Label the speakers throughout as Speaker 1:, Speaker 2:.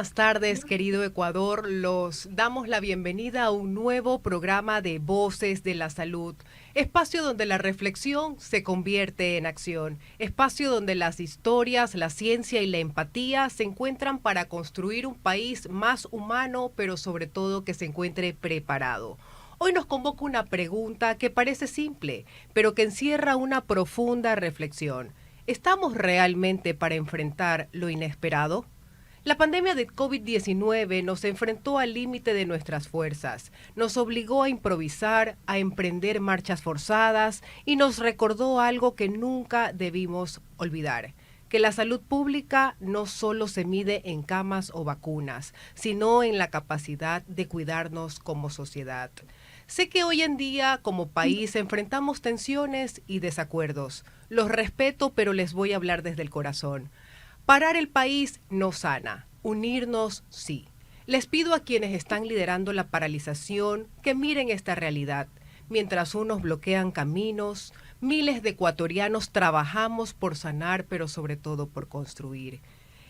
Speaker 1: buenas tardes, querido Ecuador. Los damos la bienvenida a un nuevo programa de Voces de la Salud, espacio donde la reflexión se convierte en acción, espacio donde las historias, la ciencia y la empatía se encuentran para construir un país más humano, pero sobre todo que se encuentre preparado. Hoy nos convoca una pregunta que parece simple, pero que encierra una profunda reflexión. ¿Estamos realmente para enfrentar lo inesperado? La pandemia de COVID-19 nos enfrentó al límite de nuestras fuerzas, nos obligó a improvisar, a emprender marchas forzadas y nos recordó algo que nunca debimos olvidar, que la salud pública no solo se mide en camas o vacunas, sino en la capacidad de cuidarnos como sociedad. Sé que hoy en día como país enfrentamos tensiones y desacuerdos. Los respeto, pero les voy a hablar desde el corazón. Parar el país no sana, unirnos sí. Les pido a quienes están liderando la paralización que miren esta realidad. Mientras unos bloquean caminos, miles de ecuatorianos trabajamos por sanar, pero sobre todo por construir.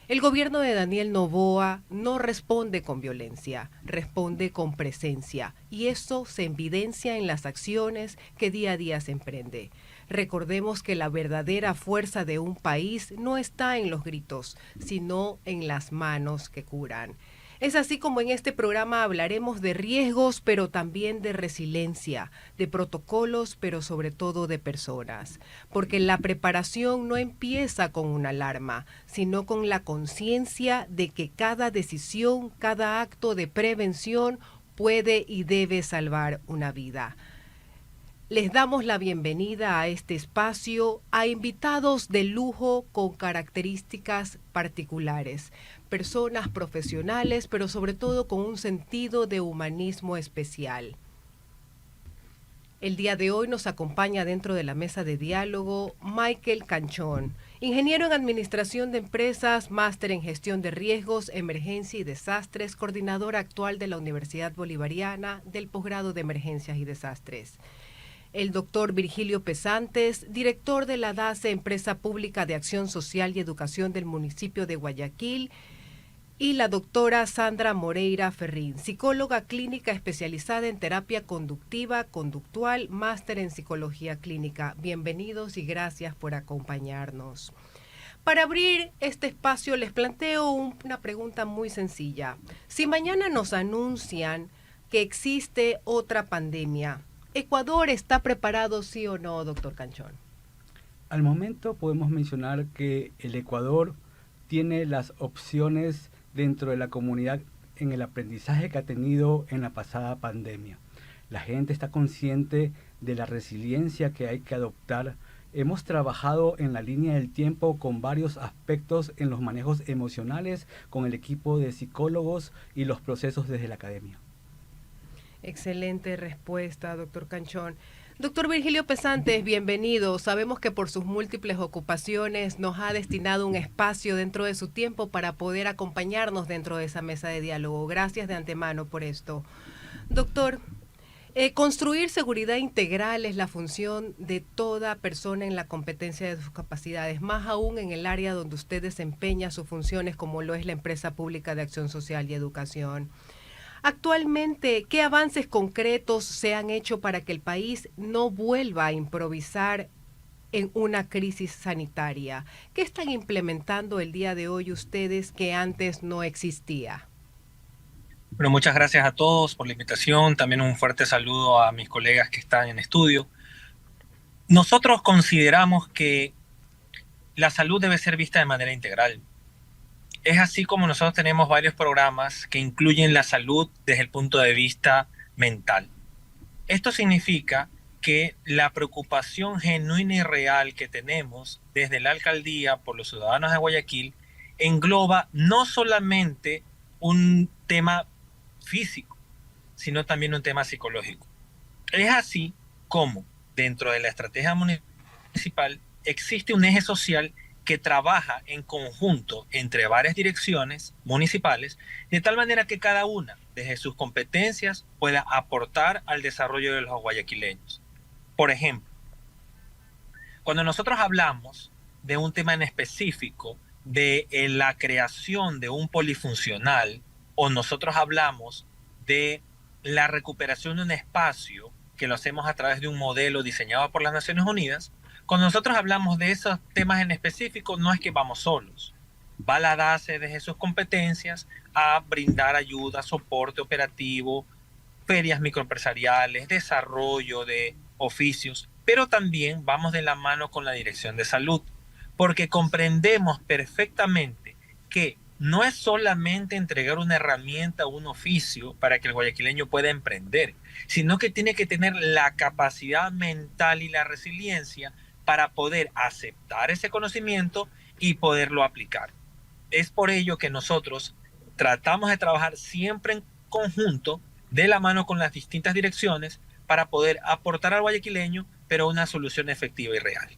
Speaker 1: El gobierno de Daniel Noboa no responde con violencia, responde con presencia, y eso se evidencia en las acciones que día a día se emprende. Recordemos que la verdadera fuerza de un país no está en los gritos, sino en las manos que curan. Es así como en este programa hablaremos de riesgos, pero también de resiliencia, de protocolos, pero sobre todo de personas. Porque la preparación no empieza con una alarma, sino con la conciencia de que cada decisión, cada acto de prevención puede y debe salvar una vida. Les damos la bienvenida a este espacio a invitados de lujo con características particulares, personas profesionales, pero sobre todo con un sentido de humanismo especial. El día de hoy nos acompaña dentro de la mesa de diálogo Michael Canchón, ingeniero en Administración de Empresas, máster en Gestión de Riesgos, Emergencia y Desastres, coordinador actual de la Universidad Bolivariana del posgrado de Emergencias y Desastres. El doctor Virgilio Pesantes, director de la DACE, Empresa Pública de Acción Social y Educación del municipio de Guayaquil, y la doctora Sandra Moreira Ferrín, psicóloga clínica especializada en terapia conductiva, conductual, máster en psicología clínica. Bienvenidos y gracias por acompañarnos. Para abrir este espacio les planteo una pregunta muy sencilla. Si mañana nos anuncian que existe otra pandemia, ¿Ecuador está preparado, sí o no, doctor Canchón?
Speaker 2: Al momento podemos mencionar que el Ecuador tiene las opciones dentro de la comunidad en el aprendizaje que ha tenido en la pasada pandemia. La gente está consciente de la resiliencia que hay que adoptar. Hemos trabajado en la línea del tiempo con varios aspectos en los manejos emocionales, con el equipo de psicólogos y los procesos desde la academia.
Speaker 1: Excelente respuesta, doctor Canchón. Doctor Virgilio Pesantes, bienvenido. Sabemos que por sus múltiples ocupaciones nos ha destinado un espacio dentro de su tiempo para poder acompañarnos dentro de esa mesa de diálogo. Gracias de antemano por esto. Doctor, construir seguridad integral es la función de toda persona en la competencia de sus capacidades, más aún en el área donde usted desempeña sus funciones como lo es la Empresa Pública de Acción Social y Educación. Actualmente, ¿qué avances concretos se han hecho para que el país no vuelva a improvisar en una crisis sanitaria? ¿Qué están implementando el día de hoy ustedes que antes no existía?
Speaker 3: Bueno, muchas gracias a todos por la invitación. También un fuerte saludo a mis colegas que están en estudio. Nosotros consideramos que la salud debe ser vista de manera integral. Es así como nosotros tenemos varios programas que incluyen la salud desde el punto de vista mental. Esto significa que la preocupación genuina y real que tenemos desde la alcaldía por los ciudadanos de Guayaquil engloba no solamente un tema físico, sino también un tema psicológico. Es así como dentro de la estrategia municipal existe un eje social que trabaja en conjunto entre varias direcciones municipales, de tal manera que cada una, desde sus competencias, pueda aportar al desarrollo de los guayaquileños. Por ejemplo, cuando nosotros hablamos de un tema en específico de la creación de un polifuncional, o nosotros hablamos de la recuperación de un espacio, que lo hacemos a través de un modelo diseñado por las Naciones Unidas. Cuando nosotros hablamos de esos temas en específico, no es que vamos solos. Va la DACE desde sus competencias a brindar ayuda, soporte operativo, ferias microempresariales, desarrollo de oficios, pero también vamos de la mano con la Dirección de Salud, porque comprendemos perfectamente que no es solamente entregar una herramienta o un oficio para que el guayaquileño pueda emprender, sino que tiene que tener la capacidad mental y la resiliencia para poder aceptar ese conocimiento y poderlo aplicar. Es por ello que nosotros tratamos de trabajar siempre en conjunto, de la mano con las distintas direcciones, para poder aportar al guayaquileño, pero una solución efectiva y real.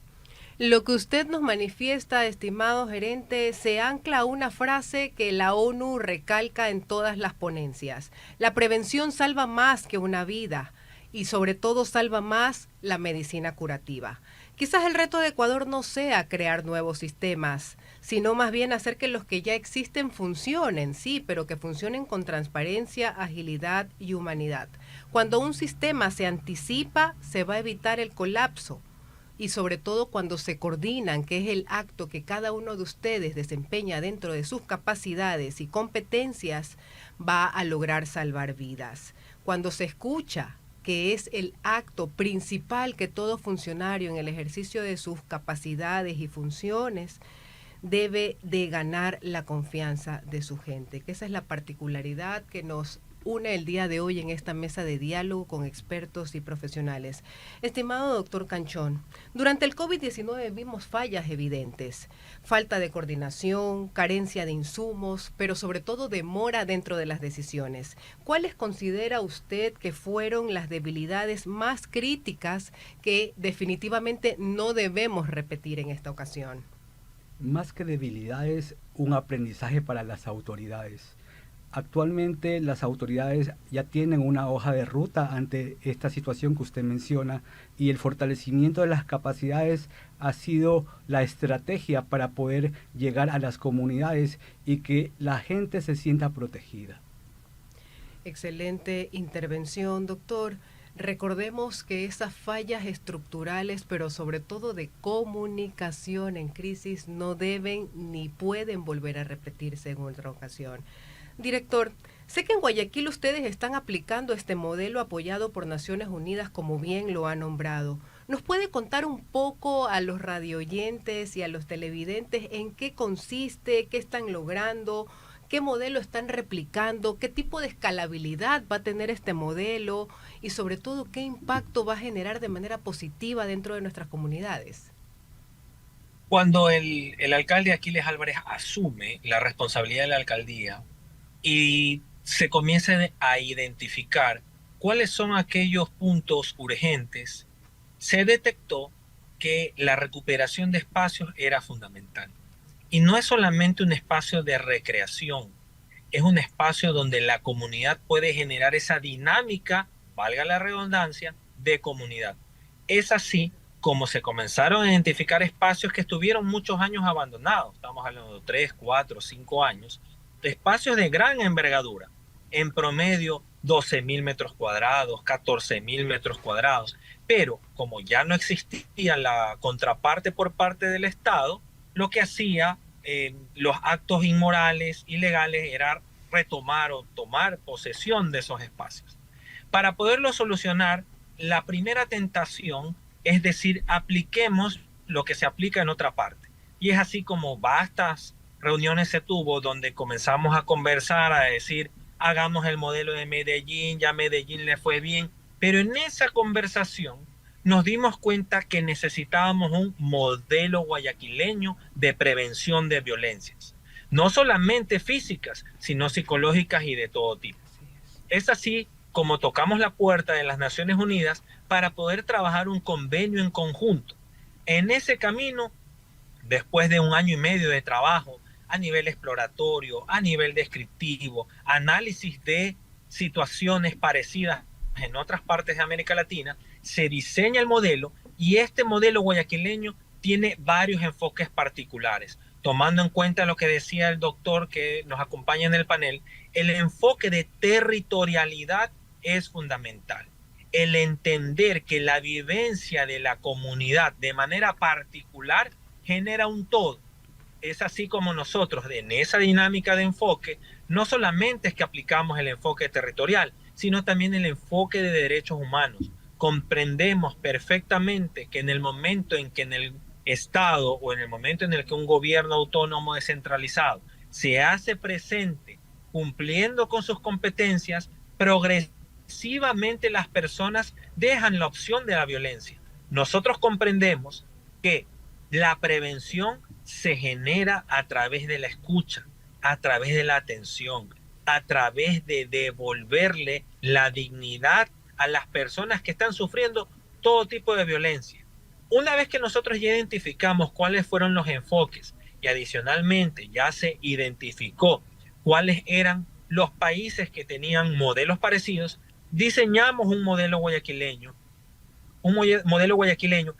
Speaker 1: Lo que usted nos manifiesta, estimado gerente, se ancla a una frase que la ONU recalca en todas las ponencias. La prevención salva más que una vida y sobre todo salva más la medicina curativa. Quizás el reto de Ecuador no sea crear nuevos sistemas, sino más bien hacer que los que ya existen funcionen, sí, pero que funcionen con transparencia, agilidad y humanidad. Cuando un sistema se anticipa, se va a evitar el colapso. Y sobre todo cuando se coordinan, que es el acto que cada uno de ustedes desempeña dentro de sus capacidades y competencias, va a lograr salvar vidas. Cuando se escucha, que es el acto principal que todo funcionario en el ejercicio de sus capacidades y funciones debe de ganar la confianza de su gente, que esa es la particularidad que nos une el día de hoy en esta mesa de diálogo con expertos y profesionales. Estimado doctor Canchón, durante el COVID-19 vimos fallas evidentes, falta de coordinación, carencia de insumos, pero sobre todo demora dentro de las decisiones. ¿Cuáles considera usted que fueron las debilidades más críticas que definitivamente no debemos repetir en esta ocasión?
Speaker 2: Más que debilidades, un aprendizaje para las autoridades. Actualmente las autoridades ya tienen una hoja de ruta ante esta situación que usted menciona, y el fortalecimiento de las capacidades ha sido la estrategia para poder llegar a las comunidades y que la gente se sienta protegida.
Speaker 1: Excelente intervención, doctor. Recordemos que esas fallas estructurales, pero sobre todo de comunicación en crisis, no deben ni pueden volver a repetirse en otra ocasión. Director, sé que en Guayaquil ustedes están aplicando este modelo apoyado por Naciones Unidas, como bien lo ha nombrado. ¿Nos puede contar un poco a los radioyentes y a los televidentes en qué consiste, qué están logrando, qué modelo están replicando, qué tipo de escalabilidad va a tener este modelo y sobre todo qué impacto va a generar de manera positiva dentro de nuestras comunidades?
Speaker 3: Cuando el alcalde Aquiles Álvarez asume la responsabilidad de la alcaldía, y se comienza a identificar cuáles son aquellos puntos urgentes, se detectó que la recuperación de espacios era fundamental. Y no es solamente un espacio de recreación, es un espacio donde la comunidad puede generar esa dinámica, valga la redundancia, de comunidad. Es así como se comenzaron a identificar espacios que estuvieron muchos años abandonados, estamos hablando de 3, 4, 5 años, espacios de gran envergadura, en promedio 12.000 metros cuadrados, 14.000 metros cuadrados, pero como ya no existía la contraparte por parte del Estado, lo que hacía los actos inmorales, ilegales, era retomar o tomar posesión de esos espacios. Para poderlo solucionar, la primera tentación es decir, apliquemos lo que se aplica en otra parte. Y es así como vastas reuniones se tuvo donde comenzamos a conversar, a decir, hagamos el modelo de Medellín, ya Medellín le fue bien, pero en esa conversación nos dimos cuenta que necesitábamos un modelo guayaquileño de prevención de violencias, no solamente físicas, sino psicológicas y de todo tipo. Es así como tocamos la puerta de las Naciones Unidas para poder trabajar un convenio en conjunto. En ese camino, después de 1 año y medio de trabajo, a nivel exploratorio, a nivel descriptivo, análisis de situaciones parecidas en otras partes de América Latina, se diseña el modelo y este modelo guayaquileño tiene varios enfoques particulares. tomando en cuenta lo que decía el doctor que nos acompaña en el panel, el enfoque de territorialidad es fundamental. El entender que la vivencia de la comunidad de manera particular genera un todo. Es así como nosotros, en esa dinámica de enfoque, no solamente es que aplicamos el enfoque territorial, sino también el enfoque de derechos humanos. Comprendemos perfectamente que en el momento en que en el Estado o en el momento en el que un gobierno autónomo descentralizado se hace presente cumpliendo con sus competencias, progresivamente las personas dejan la opción de la violencia. Nosotros comprendemos que la prevención se genera a través de la escucha, a través de la atención, a través de devolverle la dignidad a las personas que están sufriendo todo tipo de violencia. Una vez que nosotros ya identificamos cuáles fueron los enfoques y adicionalmente ya se identificó cuáles eran los países que tenían modelos parecidos, diseñamos un modelo guayaquileño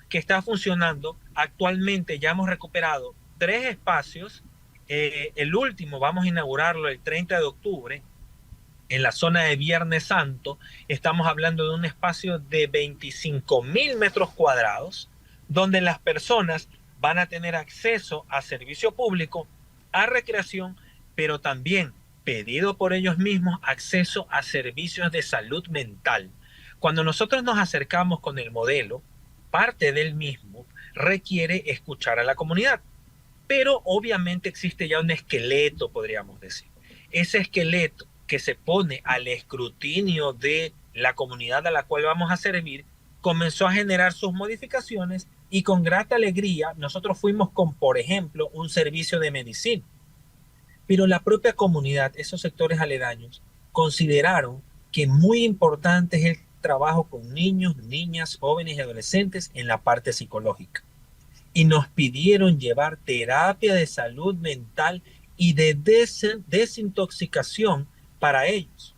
Speaker 3: que está funcionando. Actualmente ya hemos recuperado 3 espacios. El último vamos a inaugurarlo el 30 de octubre en la zona de Viernes Santo. Estamos hablando de un espacio de 25,000 metros cuadrados, donde las personas van a tener acceso a servicio público, a recreación, pero también, pedido por ellos mismos, acceso a servicios de salud mental. Cuando nosotros nos acercamos con el modelo, parte del mismo requiere escuchar a la comunidad, pero obviamente existe ya un esqueleto, podríamos decir. Ese esqueleto que se pone al escrutinio de la comunidad a la cual vamos a servir, comenzó a generar sus modificaciones y con grata alegría nosotros fuimos con, por ejemplo, un servicio de medicina. Pero la propia comunidad, esos sectores aledaños, consideraron que muy importante es el trabajo con niños, niñas, jóvenes y adolescentes en la parte psicológica. Y nos pidieron llevar terapia de salud mental y de desintoxicación para ellos,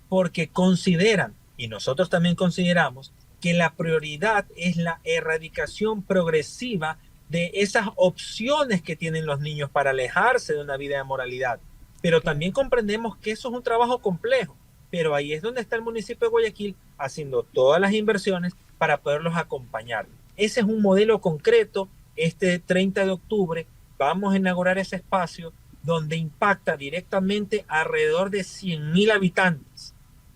Speaker 3: porque consideran, y nosotros también consideramos, que la prioridad es la erradicación progresiva de esas opciones que tienen los niños para alejarse de una vida de moralidad. Pero también comprendemos que eso es un trabajo complejo, pero ahí es donde está el municipio de Guayaquil haciendo todas las inversiones para poderlos acompañar. Ese es un modelo concreto. Este 30 de octubre vamos a inaugurar ese espacio donde impacta directamente alrededor de 100,000 habitantes.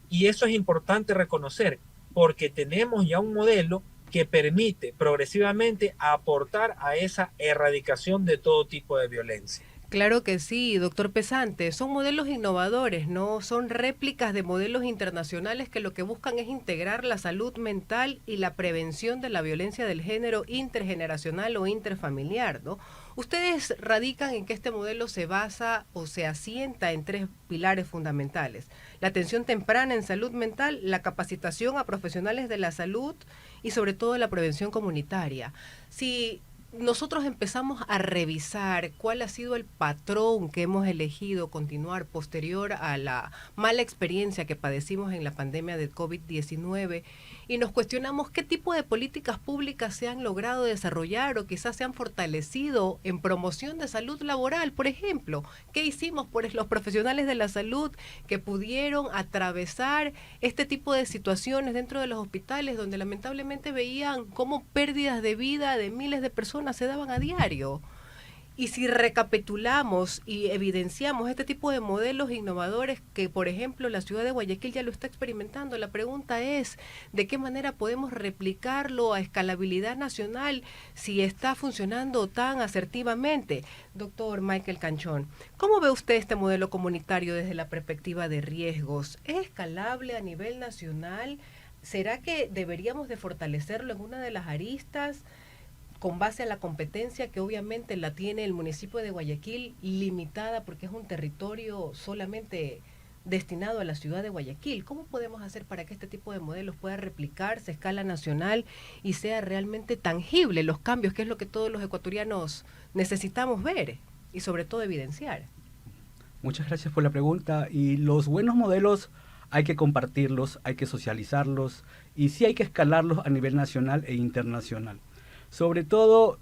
Speaker 3: Y eso es importante reconocer, porque tenemos ya un modelo que permite progresivamente aportar a esa erradicación de todo tipo de violencia.
Speaker 1: Claro que sí, doctor Pesante. Son modelos innovadores, ¿no? Son réplicas de modelos internacionales que lo que buscan es integrar la salud mental y la prevención de la violencia del género intergeneracional o interfamiliar, ¿no? Ustedes radican en que este modelo se basa o se asienta en 3 pilares fundamentales: la atención temprana en salud mental, la capacitación a profesionales de la salud y sobre todo la prevención comunitaria. Si nosotros empezamos a revisar cuál ha sido el patrón que hemos elegido continuar posterior a la mala experiencia que padecimos en la pandemia del COVID-19 y nos cuestionamos qué tipo de políticas públicas se han logrado desarrollar o quizás se han fortalecido en promoción de salud laboral, por ejemplo, ¿qué hicimos por los profesionales de la salud que pudieron atravesar este tipo de situaciones dentro de los hospitales donde lamentablemente veían cómo pérdidas de vida de miles de personas se daban a diario? Y si recapitulamos y evidenciamos este tipo de modelos innovadores que, por ejemplo, la ciudad de Guayaquil ya lo está experimentando, la pregunta es, ¿de qué manera podemos replicarlo a escalabilidad nacional si está funcionando tan asertivamente? Doctor Michael Canchón, ¿cómo ve usted este modelo comunitario desde la perspectiva de riesgos? ¿Es escalable a nivel nacional? ¿Será que deberíamos de fortalecerlo en una de las aristas con base a la competencia que obviamente la tiene el municipio de Guayaquil, limitada porque es un territorio solamente destinado a la ciudad de Guayaquil? ¿Cómo podemos hacer para que este tipo de modelos pueda replicarse a escala nacional y sea realmente tangible los cambios, que es lo que todos los ecuatorianos necesitamos ver y sobre todo evidenciar?
Speaker 2: Muchas gracias por la pregunta. Y los buenos modelos hay que compartirlos, hay que socializarlos y sí hay que escalarlos a nivel nacional e internacional. Sobre todo,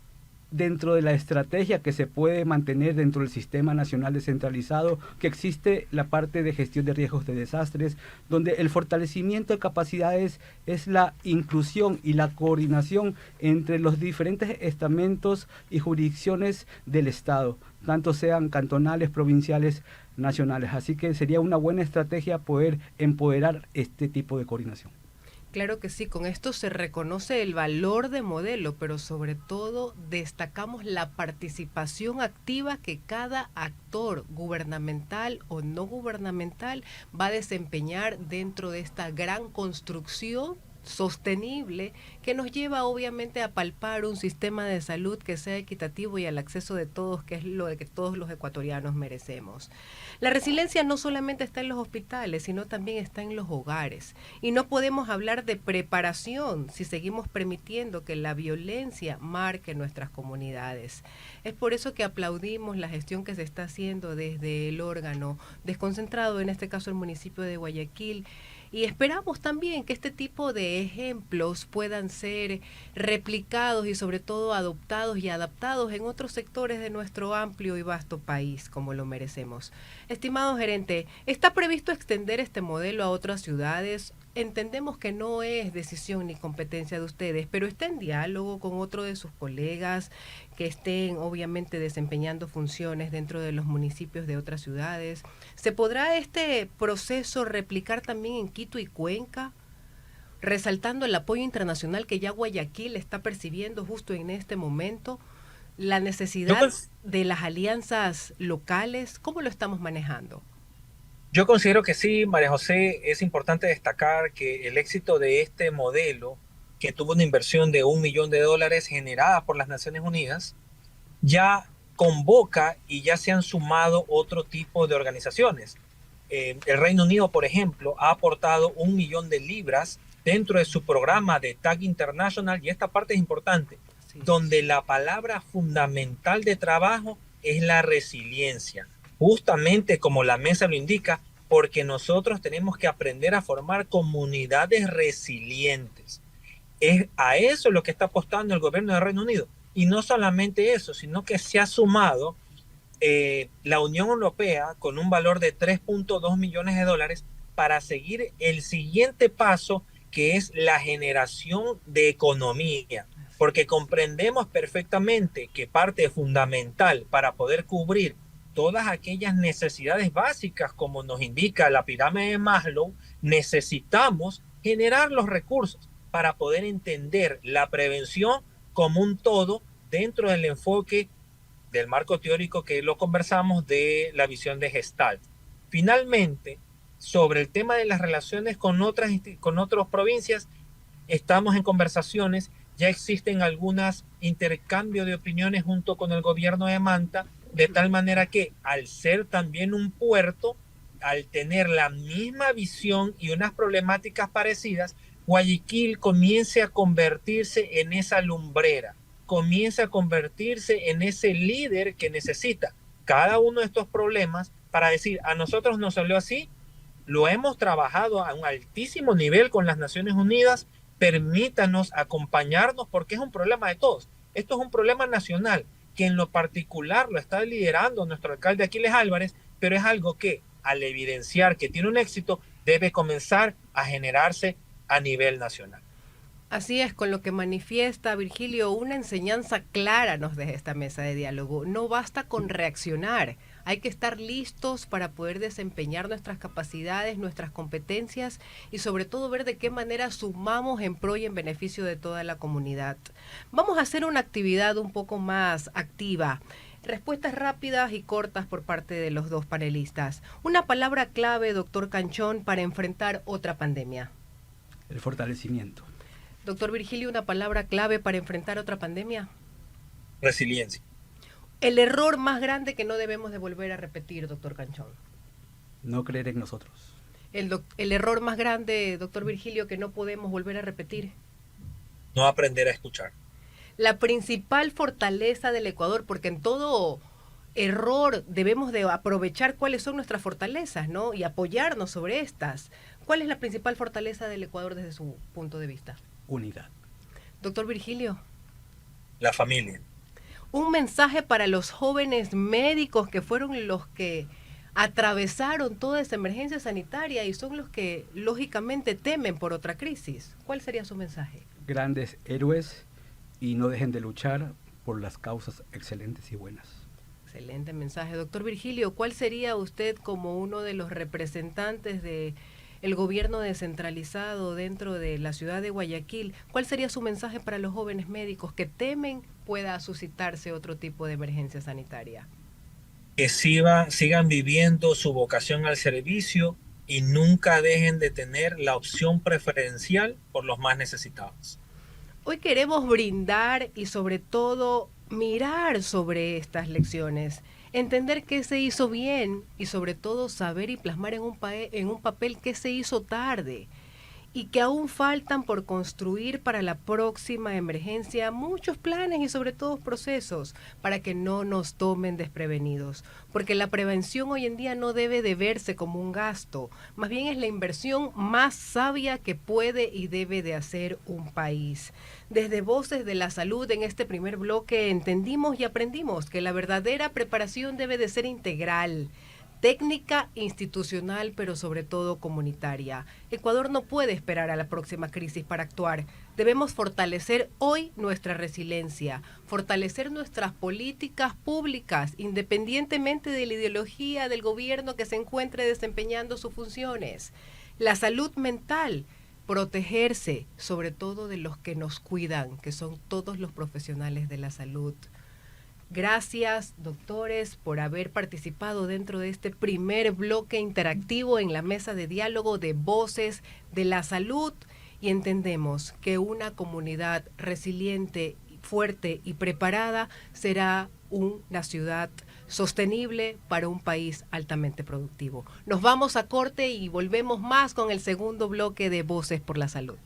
Speaker 2: dentro de la estrategia que se puede mantener dentro del Sistema Nacional Descentralizado, que existe la parte de gestión de riesgos de desastres, donde el fortalecimiento de capacidades es la inclusión y la coordinación entre los diferentes estamentos y jurisdicciones del Estado, tanto sean cantonales, provinciales, nacionales. Así que sería una buena estrategia poder empoderar este tipo de coordinación.
Speaker 1: Claro que sí, con esto se reconoce el valor de modelo, pero sobre todo destacamos la participación activa que cada actor gubernamental o no gubernamental va a desempeñar dentro de esta gran construcción sostenible que nos lleva obviamente a palpar un sistema de salud que sea equitativo y al acceso de todos, que es lo de que todos los ecuatorianos merecemos. La resiliencia no solamente está en los hospitales, sino también está en los hogares. Y no podemos hablar de preparación si seguimos permitiendo que la violencia marque nuestras comunidades. Es por eso que aplaudimos la gestión que se está haciendo desde el órgano desconcentrado, en este caso el municipio de Guayaquil, y esperamos también que este tipo de ejemplos puedan ser replicados y sobre todo adoptados y adaptados en otros sectores de nuestro amplio y vasto país, como lo merecemos. Estimado gerente, ¿está previsto extender este modelo a otras ciudades? Entendemos que no es decisión ni competencia de ustedes, pero está en diálogo con otro de sus colegas que estén obviamente desempeñando funciones dentro de los municipios de otras ciudades. ¿Se podrá este proceso replicar también en Quito y Cuenca? Resaltando el apoyo internacional que ya Guayaquil está percibiendo justo en este momento, la necesidad de las alianzas locales, ¿cómo lo estamos manejando?
Speaker 3: Yo considero que sí, María José, es importante destacar que el éxito de este modelo, que tuvo una inversión de $1 millón generada por las Naciones Unidas, ya convoca y ya se han sumado otro tipo de organizaciones. El Reino Unido, por ejemplo, ha aportado $1 millón dentro de su programa de TAG International, y esta parte es importante, sí, donde la palabra fundamental de trabajo es la resiliencia. Justamente como la mesa lo indica, porque nosotros tenemos que aprender a formar comunidades resilientes. Es a eso lo que está apostando el gobierno del Reino Unido. Y no solamente eso, sino que se ha sumado la Unión Europea con un valor de $3.2 millones para seguir el siguiente paso, que es la generación de economía. Porque comprendemos perfectamente que parte fundamental para poder cubrir todas aquellas necesidades básicas, como nos indica la pirámide de Maslow, necesitamos generar los recursos para poder entender la prevención como un todo dentro del enfoque del marco teórico que lo conversamos de la visión de Gestalt. Finalmente, sobre el tema de las relaciones con otras provincias, estamos en conversaciones, ya existen algunos intercambios de opiniones junto con el gobierno de Manta, de tal manera que al ser también un puerto, al tener la misma visión y unas problemáticas parecidas, Guayaquil comience a convertirse en esa lumbrera, comience a convertirse en ese líder que necesita cada uno de estos problemas para decir, a nosotros nos salió así, lo hemos trabajado a un altísimo nivel con las Naciones Unidas, permítanos acompañarnos porque es un problema de todos. Esto es un problema nacional, que en lo particular lo está liderando nuestro alcalde Aquiles Álvarez, pero es algo que, al evidenciar que tiene un éxito, debe comenzar a generarse a nivel nacional.
Speaker 1: Así es, con lo que manifiesta Virgilio, una enseñanza clara nos deja esta mesa de diálogo. No basta con reaccionar, hay que estar listos para poder desempeñar nuestras capacidades, nuestras competencias y sobre todo ver de qué manera sumamos en pro y en beneficio de toda la comunidad. Vamos a hacer una actividad un poco más activa. Respuestas rápidas y cortas por parte de los dos panelistas. Una palabra clave, doctor Canchón, para enfrentar otra pandemia.
Speaker 2: El fortalecimiento.
Speaker 1: Doctor Virgilio, una palabra clave para enfrentar otra pandemia.
Speaker 3: Resiliencia.
Speaker 1: El error más grande que no debemos de volver a repetir, doctor Canchón.
Speaker 2: No creer en nosotros.
Speaker 1: El error más grande, doctor Virgilio, que no podemos volver a repetir.
Speaker 3: No aprender a escuchar.
Speaker 1: La principal fortaleza del Ecuador, porque en todo error debemos de aprovechar cuáles son nuestras fortalezas, ¿no? Y apoyarnos sobre estas. ¿Cuál es la principal fortaleza del Ecuador desde su punto de vista?
Speaker 2: Unidad.
Speaker 1: Doctor Virgilio.
Speaker 3: La familia.
Speaker 1: Un mensaje para los jóvenes médicos que fueron los que atravesaron toda esa emergencia sanitaria y son los que lógicamente temen por otra crisis. ¿Cuál sería su mensaje?
Speaker 2: Grandes héroes y no dejen de luchar por las causas excelentes y buenas.
Speaker 1: Excelente mensaje. Doctor Virgilio, ¿cuál sería usted como uno de los representantes de el gobierno descentralizado dentro de la ciudad de Guayaquil? ¿Cuál sería su mensaje para los jóvenes médicos que temen pueda suscitarse otro tipo de emergencia sanitaria?
Speaker 3: Que sigan viviendo su vocación al servicio y nunca dejen de tener la opción preferencial por los más necesitados.
Speaker 1: Hoy queremos brindar y sobre todo mirar sobre estas lecciones, entender qué se hizo bien y sobre todo saber y plasmar en un papel qué se hizo tarde y que aún faltan por construir para la próxima emergencia muchos planes y sobre todo procesos para que no nos tomen desprevenidos. Porque la prevención hoy en día no debe de verse como un gasto, más bien es la inversión más sabia que puede y debe de hacer un país. Desde Voces de la Salud en este primer bloque entendimos y aprendimos que la verdadera preparación debe de ser integral, técnica, institucional, pero sobre todo comunitaria. Ecuador no puede esperar a la próxima crisis para actuar. Debemos fortalecer hoy nuestra resiliencia, fortalecer nuestras políticas públicas, independientemente de la ideología del gobierno que se encuentre desempeñando sus funciones. La salud mental, protegerse, sobre todo de los que nos cuidan, que son todos los profesionales de la salud. Gracias, doctores, por haber participado dentro de este primer bloque interactivo en la mesa de diálogo de Voces de la Salud. Y entendemos que una comunidad resiliente, fuerte y preparada será una ciudad sostenible para un país altamente productivo. Nos vamos a corte y volvemos más con el segundo bloque de Voces por la Salud.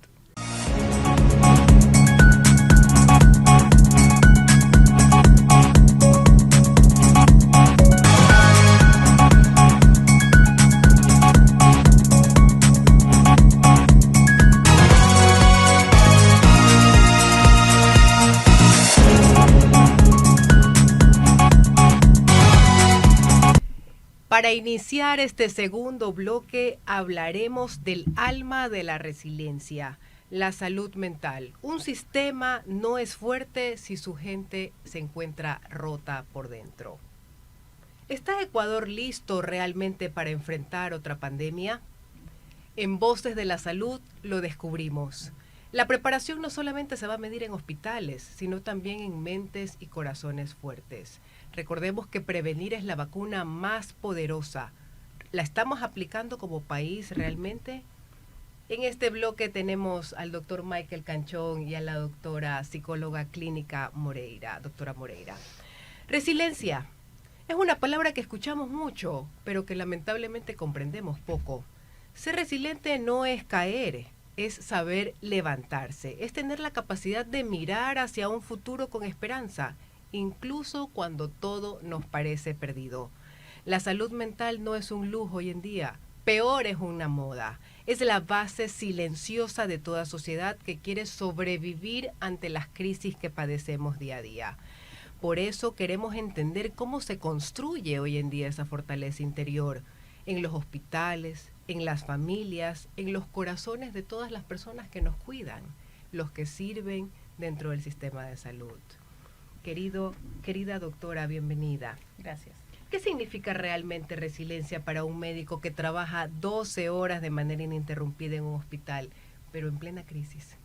Speaker 1: Para iniciar este segundo bloque hablaremos del alma de la resiliencia, la salud mental. Un sistema no es fuerte si su gente se encuentra rota por dentro. ¿Está Ecuador listo realmente para enfrentar otra pandemia? En Voces de la Salud lo descubrimos. La preparación no solamente se va a medir en hospitales, sino también en mentes y corazones fuertes. Recordemos que prevenir es la vacuna más poderosa. ¿La estamos aplicando como país realmente? En este bloque tenemos al doctor Michael Canchón y a la doctora psicóloga clínica Moreira, doctora Moreira. Resiliencia es una palabra que escuchamos mucho, pero que lamentablemente comprendemos poco. Ser resiliente no es caer, es saber levantarse, es tener la capacidad de mirar hacia un futuro con esperanza, incluso cuando todo nos parece perdido. La salud mental no es un lujo hoy en día, peor es una moda. Es la base silenciosa de toda sociedad que quiere sobrevivir ante las crisis que padecemos día a día. Por eso queremos entender cómo se construye hoy en día esa fortaleza interior en los hospitales, en las familias, en los corazones de todas las personas que nos cuidan, los que sirven dentro del sistema de salud. Querida doctora, bienvenida.
Speaker 4: Gracias.
Speaker 1: ¿Qué significa realmente resiliencia para un médico que trabaja 12 horas de manera ininterrumpida en un hospital, pero en plena crisis?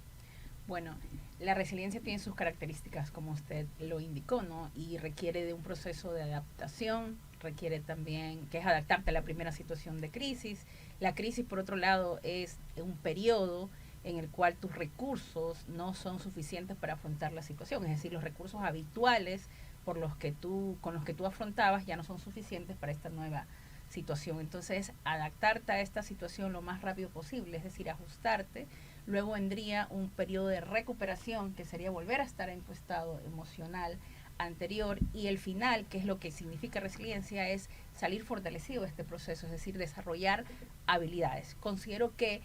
Speaker 4: Bueno, la resiliencia tiene sus características, como usted lo indicó, ¿no? Y requiere de un proceso de adaptación, requiere también que es adaptarte a la primera situación de crisis. La crisis, por otro lado, es un periodo en el cual tus recursos no son suficientes para afrontar la situación, es decir, los recursos habituales con los que tú afrontabas ya no son suficientes para esta nueva situación. Entonces, adaptarte a esta situación lo más rápido posible, es decir, ajustarte. Luego vendría un periodo de recuperación, que sería volver a estar en tu estado emocional anterior, y el final, que es lo que significa resiliencia, es salir fortalecido de este proceso, es decir, desarrollar habilidades. Considero que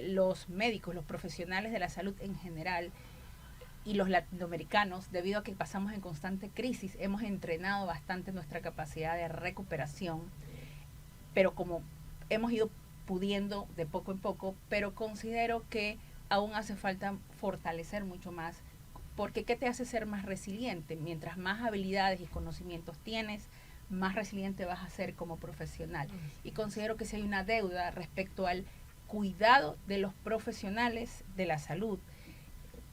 Speaker 4: los médicos, los profesionales de la salud en general, y los latinoamericanos, debido a que pasamos en constante crisis, hemos entrenado bastante nuestra capacidad de recuperación, pero como hemos ido pudiendo de poco en poco, pero considero que aún hace falta fortalecer mucho más, porque ¿qué te hace ser más resiliente? Mientras más habilidades y conocimientos tienes, más resiliente vas a ser como profesional. Y considero que si hay una deuda respecto al cuidado de los profesionales de la salud,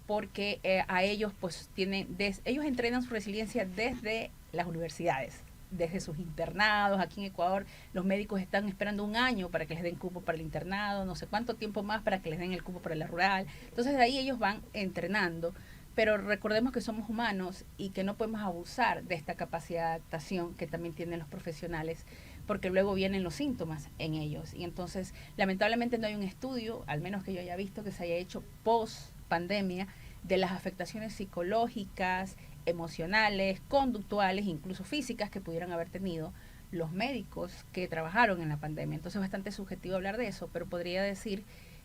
Speaker 4: porque a ellos pues ellos entrenan su resiliencia desde las universidades, desde sus internados. Aquí en Ecuador los médicos están esperando un año para que les den cupo para el internado, no sé cuánto tiempo más para que les den el cupo para la rural. Entonces de ahí ellos van entrenando, pero recordemos que somos humanos y que no podemos abusar de esta capacidad de adaptación que también tienen los profesionales, porque luego vienen los síntomas en ellos. Y entonces lamentablemente no hay un estudio, al menos que yo haya visto, que se haya hecho post pandemia de las afectaciones psicológicas, emocionales, conductuales, incluso físicas que pudieran haber tenido los médicos que trabajaron en la pandemia. Entonces es bastante subjetivo hablar de eso, pero podría decir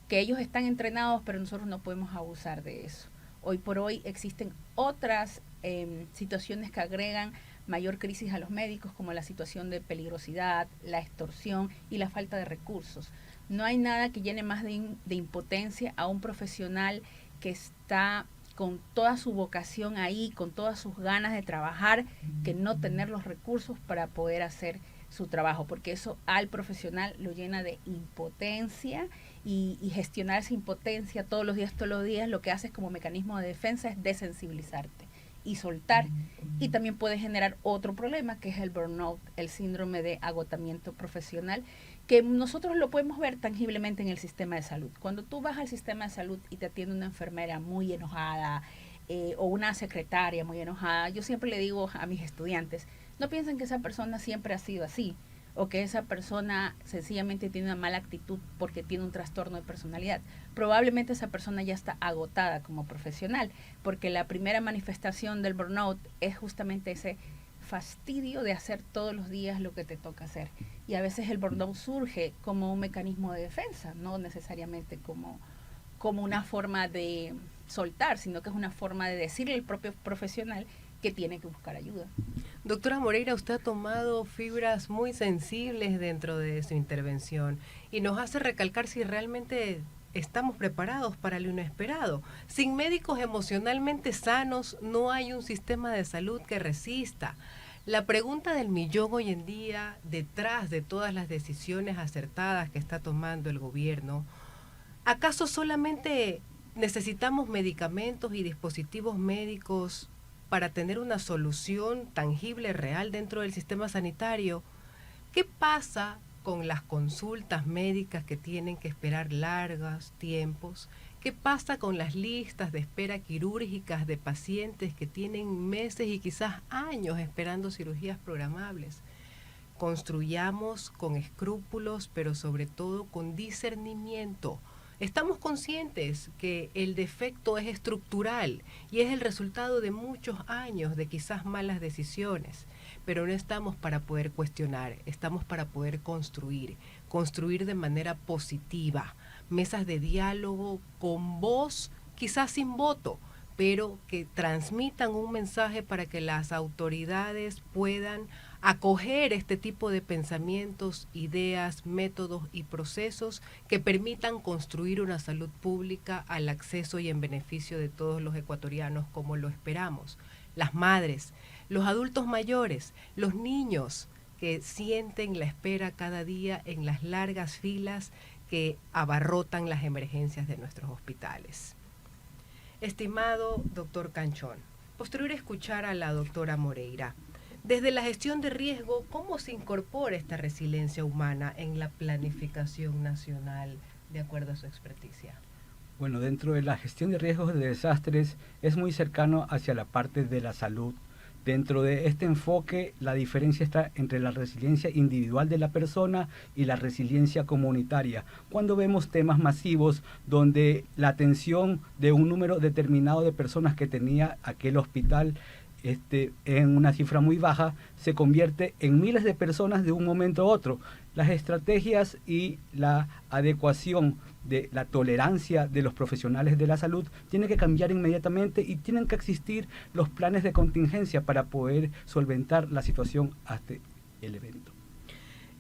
Speaker 4: que ellos están entrenados, pero nosotros no podemos abusar de eso. Hoy por hoy existen otras situaciones que agregan mayor crisis a los médicos, como la situación de peligrosidad, la extorsión y la falta de recursos. No hay nada que llene más de impotencia a un profesional que está con toda su vocación ahí, con todas sus ganas de trabajar, que no tener los recursos para poder hacer su trabajo, porque eso al profesional lo llena de impotencia y gestionar esa impotencia todos los días, lo que haces como mecanismo de defensa es desensibilizarte y soltar, y también puede generar otro problema que es el burnout, el síndrome de agotamiento profesional, que nosotros lo podemos ver tangiblemente en el sistema de salud. Cuando tú vas al sistema de salud y te atiende una enfermera muy enojada o una secretaria muy enojada, yo siempre le digo a mis estudiantes, no piensen que esa persona siempre ha sido así, o que esa persona sencillamente tiene una mala actitud porque tiene un trastorno de personalidad. Probablemente esa persona ya está agotada como profesional, porque la primera manifestación del burnout es justamente ese fastidio de hacer todos los días lo que te toca hacer. Y a veces el burnout surge como un mecanismo de defensa, no necesariamente como una forma de soltar, sino que es una forma de decirle al propio profesional que tiene que buscar ayuda.
Speaker 1: Doctora Moreira, usted ha tomado fibras muy sensibles dentro de su intervención y nos hace recalcar si realmente estamos preparados para lo inesperado. Sin médicos emocionalmente sanos no hay un sistema de salud que resista. La pregunta del millón hoy en día, detrás de todas las decisiones acertadas que está tomando el gobierno, ¿acaso solamente necesitamos medicamentos y dispositivos médicos para tener una solución tangible, real dentro del sistema sanitario? ¿Qué pasa con las consultas médicas que tienen que esperar largos tiempos? ¿Qué pasa con las listas de espera quirúrgicas de pacientes que tienen meses y quizás años esperando cirugías programables? Construyamos con escrúpulos, pero sobre todo con discernimiento. Estamos conscientes que el defecto es estructural y es el resultado de muchos años de quizás malas decisiones, pero no estamos para poder cuestionar, estamos para poder construir de manera positiva, mesas de diálogo con voz, quizás sin voto, pero que transmitan un mensaje para que las autoridades puedan acoger este tipo de pensamientos, ideas, métodos y procesos que permitan construir una salud pública al acceso y en beneficio de todos los ecuatorianos como lo esperamos. Las madres, los adultos mayores, los niños que sienten la espera cada día en las largas filas que abarrotan las emergencias de nuestros hospitales. Estimado doctor Canchón, posterior a escuchar a la doctora Moreira, desde la gestión de riesgo, ¿cómo se incorpora esta resiliencia humana en la planificación nacional de acuerdo a su experticia?
Speaker 2: Bueno, dentro de la gestión de riesgos de desastres es muy cercano hacia la parte de la salud. Dentro de este enfoque, la diferencia está entre la resiliencia individual de la persona y la resiliencia comunitaria. Cuando vemos temas masivos donde la atención de un número determinado de personas que tenía aquel hospital en una cifra muy baja, se convierte en miles de personas de un momento a otro. Las estrategias y la adecuación de la tolerancia de los profesionales de la salud tienen que cambiar inmediatamente y tienen que existir los planes de contingencia para poder solventar la situación hasta el evento.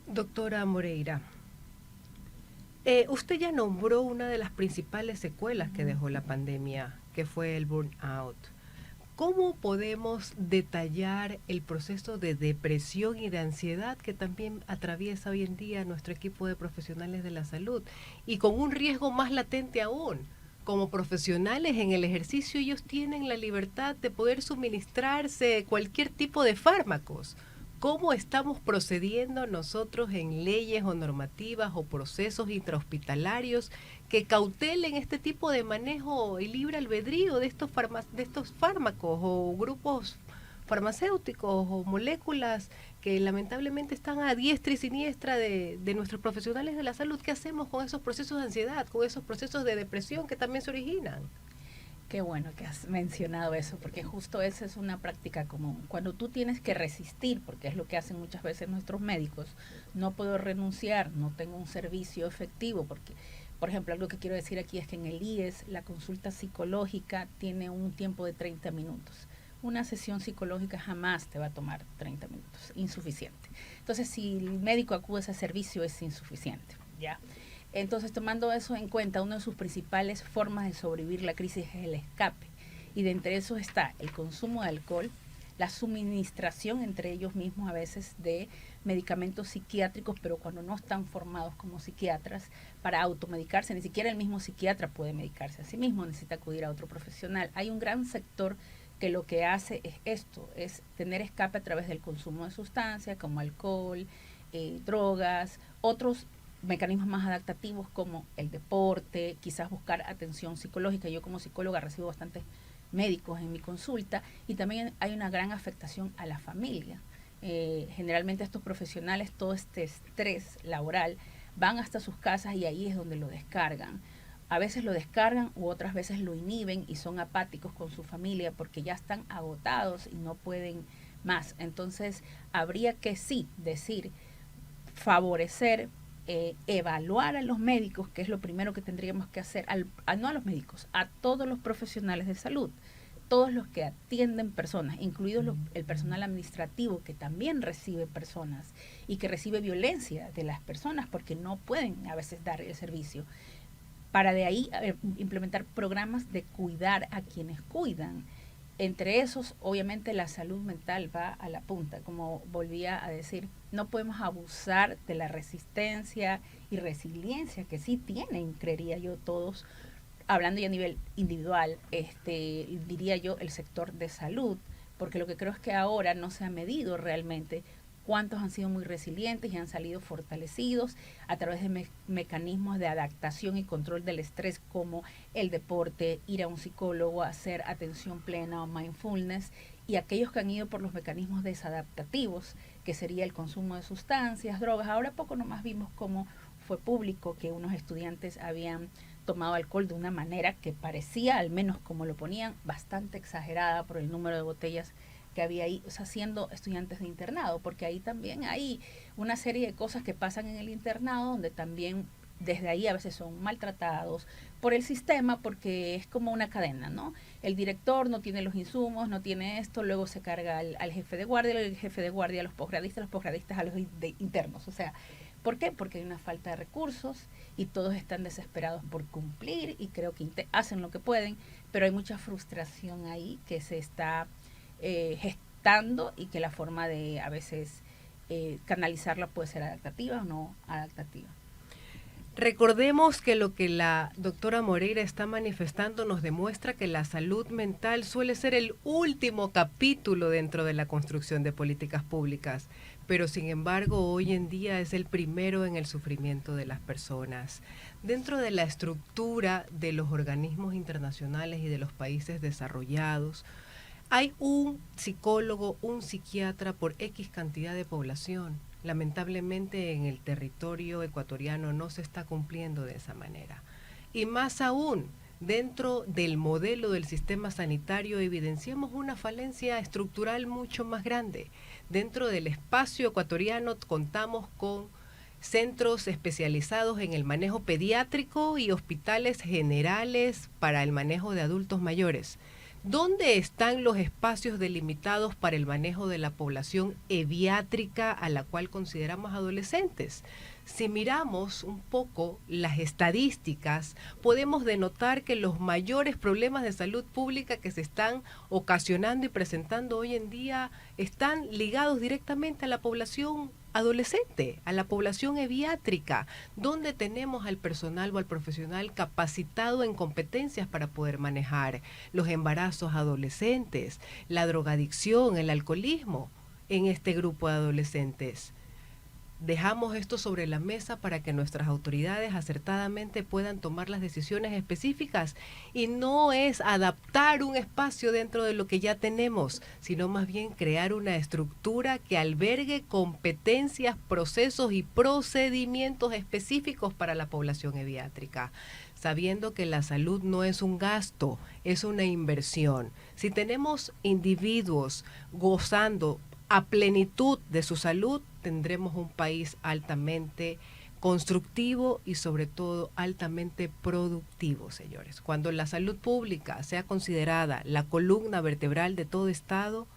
Speaker 1: Doctora Moreira, usted ya nombró una de las principales secuelas que dejó la pandemia, que fue el burnout. ¿Cómo podemos detallar el proceso de depresión y de ansiedad que también atraviesa hoy en día nuestro equipo de profesionales de la salud? Y con un riesgo más latente aún, como profesionales en el ejercicio ellos tienen la libertad de poder suministrarse cualquier tipo de fármacos. ¿Cómo estamos procediendo nosotros en leyes o normativas o procesos intrahospitalarios que cautelen este tipo de manejo y libre albedrío de estos fármacos o grupos farmacéuticos o moléculas que lamentablemente están a diestra y siniestra de nuestros profesionales de la salud? ¿Qué hacemos con esos procesos de ansiedad, con esos procesos de depresión que también se originan?
Speaker 4: Qué bueno que has mencionado eso, porque justo esa es una práctica común. Cuando tú tienes que resistir, porque es lo que hacen muchas veces nuestros médicos, no puedo renunciar, no tengo un servicio efectivo, porque, por ejemplo, algo que quiero decir aquí es que en el IES la consulta psicológica tiene un tiempo de 30 minutos. Una sesión psicológica jamás te va a tomar 30 minutos, insuficiente. Entonces, si el médico acude a ese servicio es insuficiente, ¿ya? Entonces, tomando eso en cuenta, una de sus principales formas de sobrevivir la crisis es el escape. Y de entre eso está el consumo de alcohol, la suministración entre ellos mismos a veces de medicamentos psiquiátricos, pero cuando no están formados como psiquiatras para automedicarse, ni siquiera el mismo psiquiatra puede medicarse a sí mismo, necesita acudir a otro profesional. Hay un gran sector que lo que hace es esto, es tener escape a través del consumo de sustancias como alcohol, drogas, otros mecanismos más adaptativos como el deporte, quizás buscar atención psicológica. Yo como psicóloga recibo bastantes médicos en mi consulta y también hay una gran afectación a la familia. Generalmente estos profesionales, todo este estrés laboral, van hasta sus casas y ahí es donde lo descargan. A veces lo descargan u otras veces lo inhiben y son apáticos con su familia porque ya están agotados y no pueden más. Entonces habría que sí decir, favorecer, evaluar a los médicos, que es lo primero que tendríamos que hacer, no a los médicos, a todos los profesionales de salud, todos los que atienden personas, incluidos el personal administrativo que también recibe personas y que recibe violencia de las personas porque no pueden a veces dar el servicio. Para de ahí implementar programas de cuidar a quienes cuidan. Entre esos, obviamente, la salud mental va a la punta. Como volvía a decir, no podemos abusar de la resistencia y resiliencia que sí tienen, creería yo, todos, hablando ya a nivel individual, diría yo, el sector de salud, porque lo que creo es que ahora no se ha medido realmente cuántos han sido muy resilientes y han salido fortalecidos a través de mecanismos de adaptación y control del estrés como el deporte, ir a un psicólogo, hacer atención plena o mindfulness, y aquellos que han ido por los mecanismos desadaptativos, que sería el consumo de sustancias, drogas. Ahora poco nomás vimos cómo fue público que unos estudiantes habían tomado alcohol de una manera que parecía, al menos como lo ponían, bastante exagerada por el número de botellas que había ahí, o sea, siendo estudiantes de internado, porque ahí también hay una serie de cosas que pasan en el internado, donde también desde ahí a veces son maltratados por el sistema, porque es como una cadena, ¿no? El director no tiene los insumos, no tiene esto, luego se carga al jefe de guardia, el jefe de guardia a los posgradistas a los internos, o sea, ¿por qué? Porque hay una falta de recursos y todos están desesperados por cumplir y creo que hacen lo que pueden, pero hay mucha frustración ahí que se está gestando y que la forma de a veces canalizarla puede ser adaptativa o no adaptativa.
Speaker 1: Recordemos que lo que la doctora Moreira está manifestando nos demuestra que la salud mental suele ser el último capítulo dentro de la construcción de políticas públicas, pero sin embargo hoy en día es el primero en el sufrimiento de las personas. Dentro de la estructura de los organismos internacionales y de los países desarrollados, hay un psicólogo, un psiquiatra por X cantidad de población. Lamentablemente en el territorio ecuatoriano no se está cumpliendo de esa manera. Y más aún, dentro del modelo del sistema sanitario evidenciamos una falencia estructural mucho más grande. Dentro del espacio ecuatoriano contamos con centros especializados en el manejo pediátrico y hospitales generales para el manejo de adultos mayores. ¿Dónde están los espacios delimitados para el manejo de la población eviátrica a la cual consideramos adolescentes? Si miramos un poco las estadísticas, podemos denotar que los mayores problemas de salud pública que se están ocasionando y presentando hoy en día están ligados directamente a la población adolescente, a la población eviátrica, donde tenemos al personal o al profesional capacitado en competencias para poder manejar los embarazos adolescentes, la drogadicción, el alcoholismo en este grupo de adolescentes. Dejamos esto sobre la mesa para que nuestras autoridades acertadamente puedan tomar las decisiones específicas, y no es adaptar un espacio dentro de lo que ya tenemos, sino más bien crear una estructura que albergue competencias, procesos y procedimientos específicos para la población eviátrica, sabiendo que la salud no es un gasto, es una inversión. Si tenemos individuos gozando a plenitud de su salud, tendremos un país altamente constructivo y sobre todo altamente productivo, señores. Cuando la salud pública sea considerada la columna vertebral de todo Estado,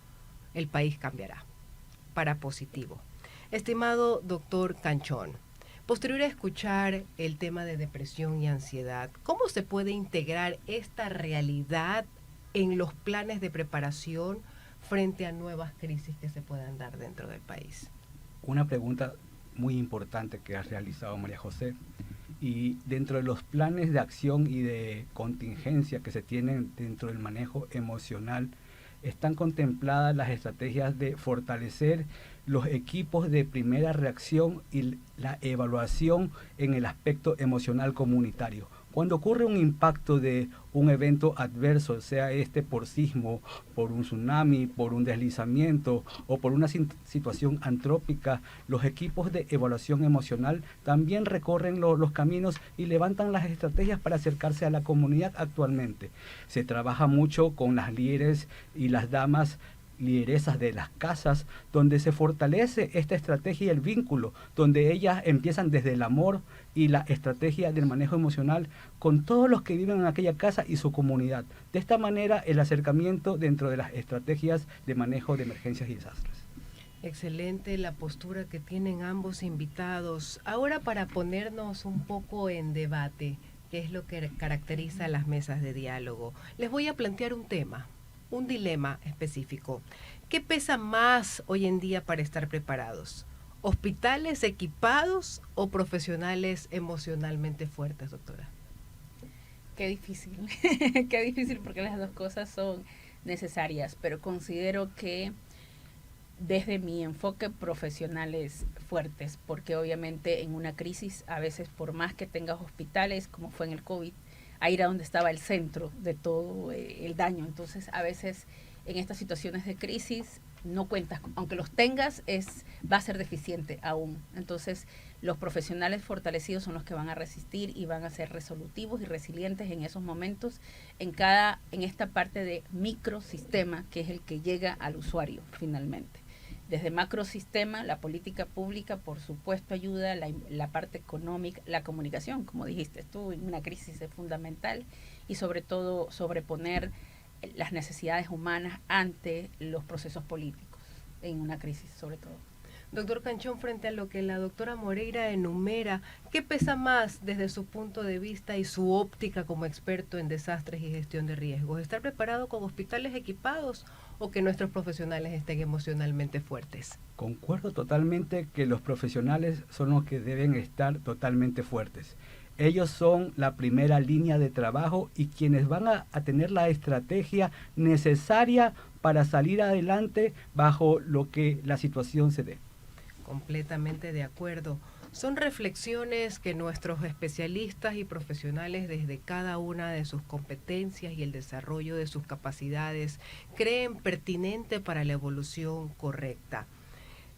Speaker 1: el país cambiará para positivo. Estimado doctor Canchón, posterior a escuchar el tema de depresión y ansiedad, ¿cómo se puede integrar esta realidad en los planes de preparación frente a nuevas crisis que se puedan dar dentro del país?
Speaker 2: Una pregunta muy importante que has realizado, María José, y dentro de los planes de acción y de contingencia que se tienen dentro del manejo emocional, están contempladas las estrategias de fortalecer los equipos de primera reacción y la evaluación en el aspecto emocional comunitario. Cuando ocurre un impacto de un evento adverso, sea este por sismo, por un tsunami, por un deslizamiento o por una situación antrópica, los equipos de evaluación emocional también recorren los caminos y levantan las estrategias para acercarse a la comunidad actualmente. Se trabaja mucho con las líderes y las damas lideresas de las casas, donde se fortalece esta estrategia y el vínculo, donde ellas empiezan desde el amor y la estrategia del manejo emocional con todos los que viven en aquella casa y su comunidad. De esta manera, el acercamiento dentro de las estrategias de manejo de emergencias y desastres.
Speaker 1: Excelente la postura que tienen ambos invitados. Ahora, para ponernos un poco en debate, que es lo que caracteriza las mesas de diálogo, les voy a plantear un tema, un dilema específico. ¿Qué pesa más hoy en día para estar preparados? ¿Hospitales equipados o profesionales emocionalmente fuertes, doctora?
Speaker 4: Qué difícil, qué difícil, porque las dos cosas son necesarias, pero considero que desde mi enfoque, profesionales fuertes, porque obviamente en una crisis, a veces por más que tengas hospitales, como fue en el COVID, ahí era donde estaba el centro de todo el daño. Entonces, a veces en estas situaciones de crisis no cuentas, aunque los tengas, va a ser deficiente aún. Entonces, los profesionales fortalecidos son los que van a resistir y van a ser resolutivos y resilientes en esos momentos, en esta parte de microsistema, que es el que llega al usuario finalmente. Desde macrosistema, la política pública, por supuesto, ayuda, la parte económica, la comunicación, como dijiste tú, en una crisis es fundamental, y sobre todo sobreponer las necesidades humanas ante los procesos políticos, en una crisis sobre todo.
Speaker 1: Doctor Canchón, frente a lo que la doctora Moreira enumera, ¿qué pesa más desde su punto de vista y su óptica como experto en desastres y gestión de riesgos? ¿Estar preparado con hospitales equipados o que nuestros profesionales estén emocionalmente fuertes?
Speaker 2: Concuerdo totalmente que los profesionales son los que deben estar totalmente fuertes. Ellos son la primera línea de trabajo y quienes van a tener la estrategia necesaria para salir adelante bajo lo que la situación se dé.
Speaker 1: Completamente de acuerdo. Son reflexiones que nuestros especialistas y profesionales, desde cada una de sus competencias y el desarrollo de sus capacidades, creen pertinente para la evolución correcta.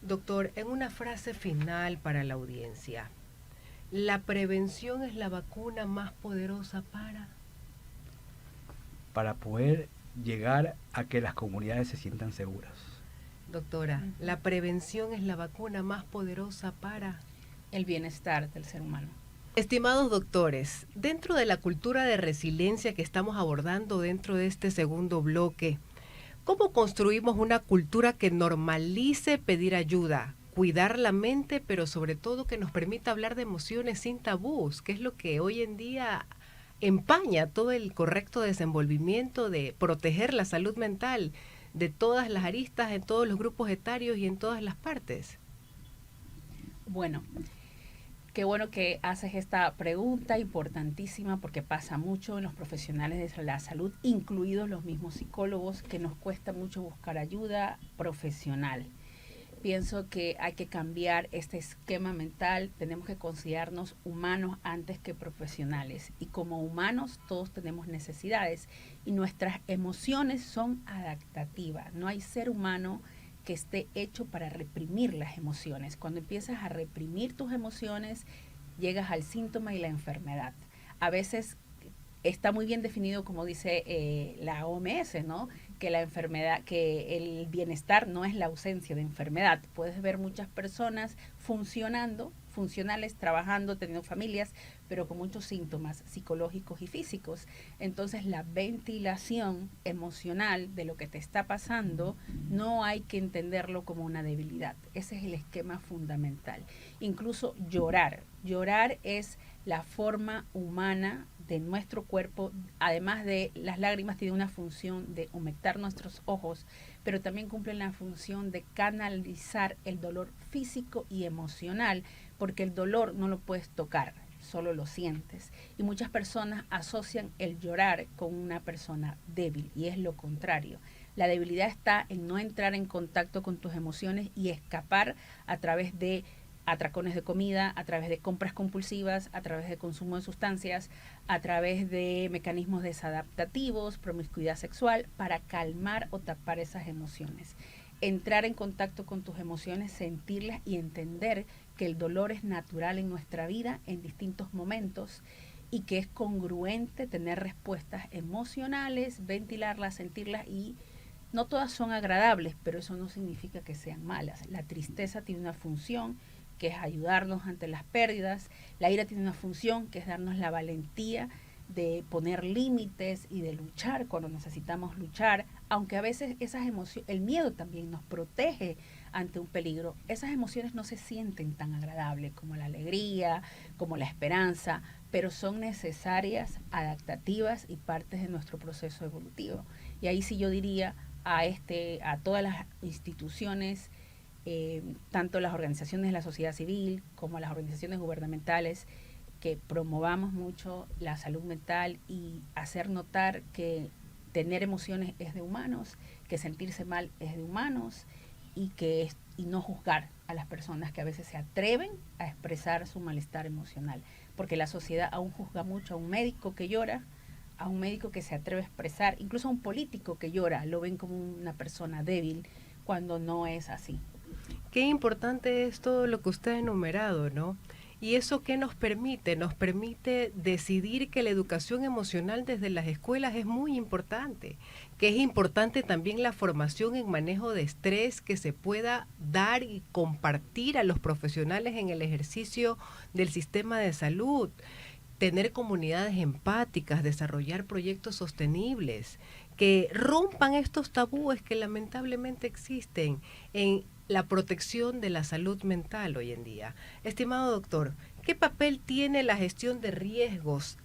Speaker 1: Doctor, en una frase final para la audiencia, ¿la prevención es la vacuna más poderosa para?
Speaker 2: para poder llegar a que las comunidades se sientan seguras.
Speaker 1: Doctora, la prevención es la vacuna más poderosa para
Speaker 4: el bienestar del ser humano.
Speaker 1: Estimados doctores, dentro de la cultura de resiliencia que estamos abordando dentro de este segundo bloque, ¿cómo construimos una cultura que normalice pedir ayuda, cuidar la mente, pero sobre todo que nos permita hablar de emociones sin tabús, que es lo que hoy en día empaña todo el correcto desenvolvimiento de proteger la salud mental de todas las aristas, en todos los grupos etarios y en todas las partes?
Speaker 4: Bueno, qué bueno que haces esta pregunta importantísima, porque pasa mucho en los profesionales de la salud, incluidos los mismos psicólogos, que nos cuesta mucho buscar ayuda profesional. Pienso que hay que cambiar este esquema mental, tenemos que considerarnos humanos antes que profesionales, y como humanos todos tenemos necesidades y nuestras emociones son adaptativas. No hay ser humano que esté hecho para reprimir las emociones. Cuando empiezas a reprimir tus emociones, llegas al síntoma y la enfermedad. A veces está muy bien definido, como dice la OMS, ¿no? Que la enfermedad, que el bienestar no es la ausencia de enfermedad. Puedes ver muchas personas funcionales, trabajando, teniendo familias, pero con muchos síntomas psicológicos y físicos. Entonces, la ventilación emocional de lo que te está pasando no hay que entenderlo como una debilidad. Ese es el esquema fundamental. Incluso llorar. Llorar es la forma humana de nuestro cuerpo. Además de las lágrimas, tiene una función de humectar nuestros ojos, pero también cumplen la función de canalizar el dolor físico y emocional, porque el dolor no lo puedes tocar, solo lo sientes. Y muchas personas asocian el llorar con una persona débil, y es lo contrario. La debilidad está en no entrar en contacto con tus emociones y escapar a través de atracones de comida, a través de compras compulsivas, a través de consumo de sustancias, a través de mecanismos desadaptativos, promiscuidad sexual, para calmar o tapar esas emociones. Entrar en contacto con tus emociones, sentirlas y entender que el dolor es natural en nuestra vida en distintos momentos, y que es congruente tener respuestas emocionales, ventilarlas, sentirlas, y no todas son agradables, pero eso no significa que sean malas. La tristeza tiene una función, que es ayudarnos ante las pérdidas. La ira tiene una función, que es darnos la valentía de poner límites y de luchar cuando necesitamos luchar, aunque a veces esas emociones, el miedo también nos protege ante un peligro. Esas emociones no se sienten tan agradables como la alegría, como la esperanza, pero son necesarias, adaptativas y partes de nuestro proceso evolutivo. Y ahí sí yo diría a todas las instituciones, tanto las organizaciones de la sociedad civil como las organizaciones gubernamentales, que promovamos mucho la salud mental y hacer notar que tener emociones es de humanos, que sentirse mal es de humanos, y no juzgar a las personas que a veces se atreven a expresar su malestar emocional, porque la sociedad aún juzga mucho a un médico que llora, a un médico que se atreve a expresar, incluso a un político que llora, lo ven como una persona débil, cuando no es así.
Speaker 1: Qué importante es todo lo que usted ha enumerado, ¿no? ¿Y eso qué nos permite? Nos permite decidir que la educación emocional desde las escuelas es muy importante, que es importante también la formación en manejo de estrés que se pueda dar y compartir a los profesionales en el ejercicio del sistema de salud, tener comunidades empáticas, desarrollar proyectos sostenibles, que rompan estos tabúes que lamentablemente existen en la protección de la salud mental hoy en día. Estimado doctor, ¿qué papel tiene la gestión de riesgos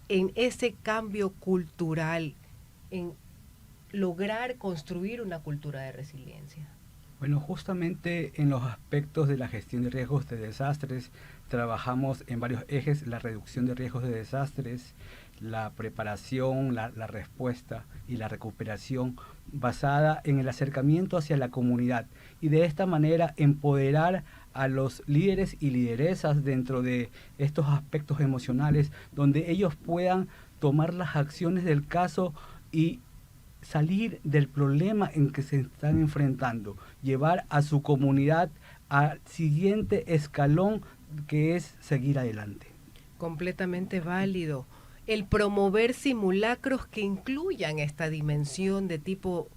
Speaker 1: en ese cambio cultural, en lograr construir una cultura de resiliencia?
Speaker 2: Bueno, justamente en los aspectos de la gestión de riesgos de desastres, trabajamos en varios ejes: la reducción de riesgos de desastres, la preparación, la respuesta y la recuperación, basada en el acercamiento hacia la comunidad, y de esta manera empoderar a los líderes y lideresas dentro de estos aspectos emocionales, donde ellos puedan tomar las acciones del caso y salir del problema en que se están enfrentando, llevar a su comunidad al siguiente escalón, que es seguir adelante.
Speaker 1: Completamente válido. el promover simulacros que incluyan esta dimensión de tipo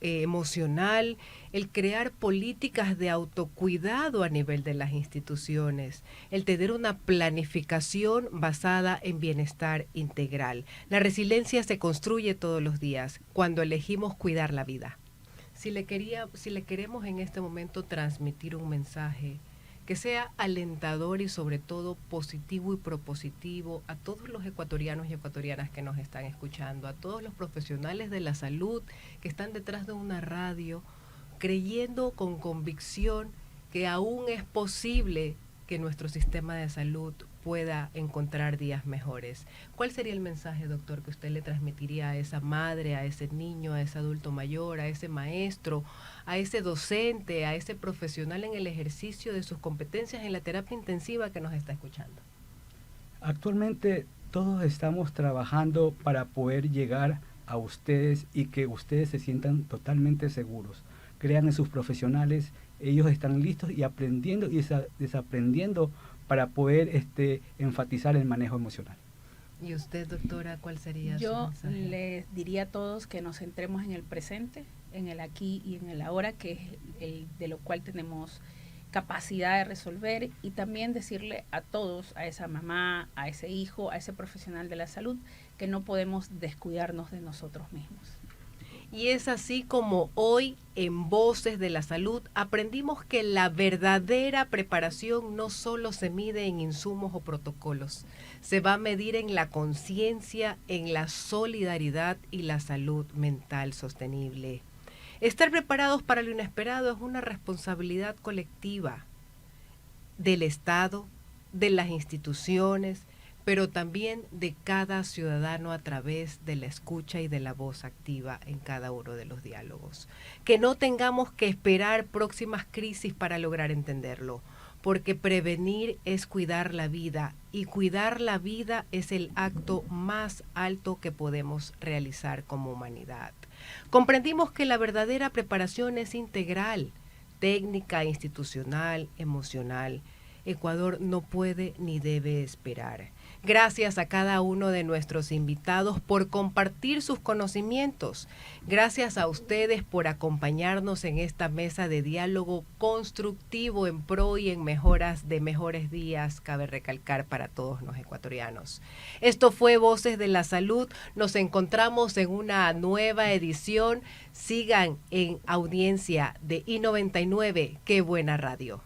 Speaker 1: emocional, el crear políticas de autocuidado a nivel de las instituciones, el tener una planificación basada en bienestar integral. La resiliencia se construye todos los días cuando elegimos cuidar la vida. Si le queremos en este momento transmitir un mensaje que sea alentador y sobre todo positivo y propositivo a todos los ecuatorianos y ecuatorianas que nos están escuchando, a todos los profesionales de la salud que están detrás de una radio, creyendo con convicción que aún es posible que nuestro sistema de salud pueda encontrar días mejores. ¿Cuál sería el mensaje, doctor, que usted le transmitiría a esa madre, a ese niño, a ese adulto mayor, a ese maestro, a ese docente, a ese profesional en el ejercicio de sus competencias en la terapia intensiva que nos está escuchando?
Speaker 2: Actualmente todos estamos trabajando para poder llegar a ustedes y que ustedes se sientan totalmente seguros. Crean en sus profesionales, ellos están listos y aprendiendo y desaprendiendo para poder enfatizar el manejo emocional.
Speaker 1: ¿Y usted, doctora, cuál sería su mensaje?
Speaker 4: Yo les diría a todos que nos centremos en el presente, en el aquí y en el ahora, que es el de lo cual tenemos capacidad de resolver, y también decirle a todos, a esa mamá, a ese hijo, a ese profesional de la salud, que no podemos descuidarnos de nosotros mismos.
Speaker 1: Y es así como hoy en Voces de la Salud aprendimos que la verdadera preparación no solo se mide en insumos o protocolos, se va a medir en la conciencia, en la solidaridad y la salud mental sostenible. Estar preparados para lo inesperado es una responsabilidad colectiva del Estado, de las instituciones, pero también de cada ciudadano a través de la escucha y de la voz activa en cada uno de los diálogos. Que no tengamos que esperar próximas crisis para lograr entenderlo, porque prevenir es cuidar la vida, y cuidar la vida es el acto más alto que podemos realizar como humanidad. Comprendimos que la verdadera preparación es integral, técnica, institucional, emocional. Ecuador no puede ni debe esperar. Gracias a cada uno de nuestros invitados por compartir sus conocimientos. Gracias a ustedes por acompañarnos en esta mesa de diálogo constructivo en pro y en mejoras de mejores días, cabe recalcar, para todos los ecuatorianos. Esto fue Voces de la Salud. Nos encontramos en una nueva edición. Sigan en audiencia de I99. Qué buena radio.